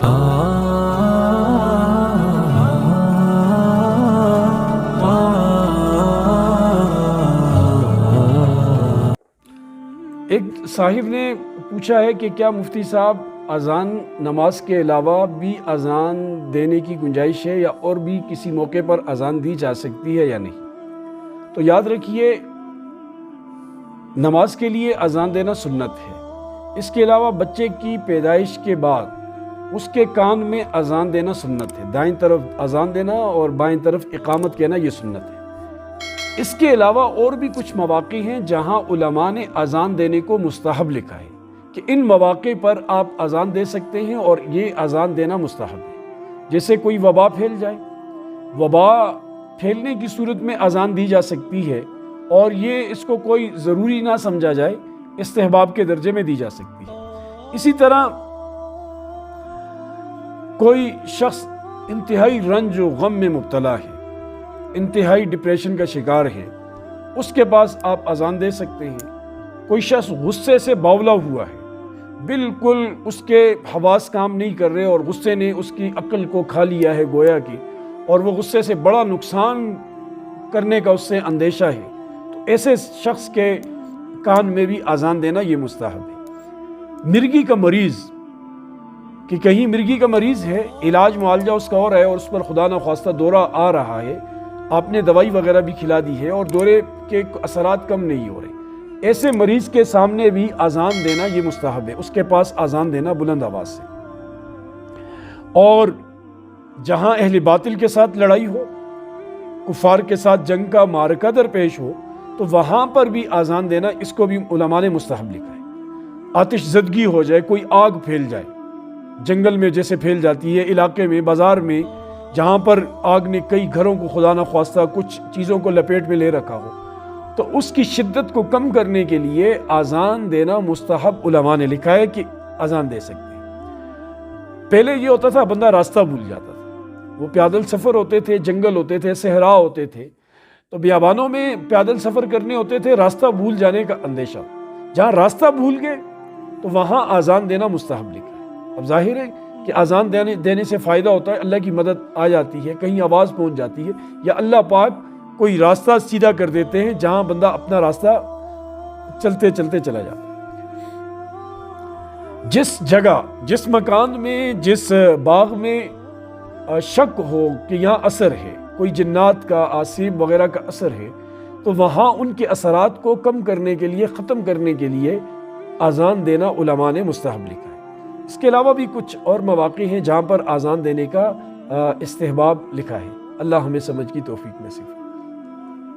ایک صاحب نے پوچھا ہے کہ کیا مفتی صاحب اذان نماز کے علاوہ بھی اذان دینے کی گنجائش ہے یا اور بھی کسی موقع پر اذان دی جا سکتی ہے یا نہیں؟ تو یاد رکھیے، نماز کے لیے اذان دینا سنت ہے۔ اس کے علاوہ بچے کی پیدائش کے بعد اس کے کان میں اذان دینا سنت ہے۔ دائیں طرف اذان دینا اور بائیں طرف اقامت کہنا، یہ سنت ہے۔ اس کے علاوہ اور بھی کچھ مواقع ہیں جہاں علماء نے اذان دینے کو مستحب لکھا ہے کہ ان مواقع پر آپ اذان دے سکتے ہیں اور یہ اذان دینا مستحب ہے۔ جیسے کوئی وبا پھیل جائے، وبا پھیلنے کی صورت میں اذان دی جا سکتی ہے اور یہ اس کو کوئی ضروری نہ سمجھا جائے، استحباب کے درجے میں دی جا سکتی ہے۔ اسی طرح کوئی شخص انتہائی رنج و غم میں مبتلا ہے، انتہائی ڈپریشن کا شکار ہے، اس کے پاس آپ اذان دے سکتے ہیں۔ کوئی شخص غصے سے باولا ہوا ہے، بالکل اس کے حواس کام نہیں کر رہے اور غصے نے اس کی عقل کو کھا لیا ہے گویا کی، اور وہ غصے سے بڑا نقصان کرنے کا اس سے اندیشہ ہے، تو ایسے شخص کے کان میں بھی اذان دینا یہ مستحب ہے۔ مرگی کا مریض، کہ کہیں مرگی کا مریض ہے، علاج معالجہ اس کا ہو رہا ہے اور اس پر خدا نخواستہ دورہ آ رہا ہے، آپ نے دوائی وغیرہ بھی کھلا دی ہے اور دورے کے اثرات کم نہیں ہو رہے، ایسے مریض کے سامنے بھی اذان دینا یہ مستحب ہے، اس کے پاس اذان دینا بلند آواز سے۔ اور جہاں اہل باطل کے ساتھ لڑائی ہو، کفار کے ساتھ جنگ کا معرکہ درپیش ہو، تو وہاں پر بھی اذان دینا، اس کو بھی علماء نے مستحب لکھا ہے۔ آتش زدگی ہو جائے، کوئی آگ پھیل جائے، جنگل میں جیسے پھیل جاتی ہے، علاقے میں، بازار میں، جہاں پر آگ نے کئی گھروں کو خدا نخواستہ کچھ چیزوں کو لپیٹ میں لے رکھا ہو، تو اس کی شدت کو کم کرنے کے لیے اذان دینا مستحب علماء نے لکھا ہے کہ اذان دے سکتے ہیں۔ پہلے یہ ہوتا تھا بندہ راستہ بھول جاتا تھا، وہ پیادل سفر ہوتے تھے، جنگل ہوتے تھے، صحرا ہوتے تھے، تو بیابانوں میں پیادل سفر کرنے ہوتے تھے، راستہ بھول جانے کا اندیشہ، جہاں راستہ بھول گئے تو وہاں اذان دینا مستحب لکھا ہے۔ اب ظاہر ہے کہ اذان دینے سے فائدہ ہوتا ہے، اللہ کی مدد آ جاتی ہے، کہیں آواز پہنچ جاتی ہے، یا اللہ پاک کوئی راستہ سیدھا کر دیتے ہیں جہاں بندہ اپنا راستہ چلتے چلتے چلا جاتا ہے۔ جس جگہ، جس مکان میں، جس باغ میں شک ہو کہ یہاں اثر ہے، کوئی جنات کا، آسیب وغیرہ کا اثر ہے، تو وہاں ان کے اثرات کو کم کرنے کے لیے، ختم کرنے کے لیے اذان دینا علماء نے مستحب لکھا ہے۔ اس کے علاوہ بھی کچھ اور مواقع ہیں جہاں پر اذان دینے کا استحباب لکھا ہے۔ اللہ ہمیں سمجھ کی توفیق نصیب فرمائے۔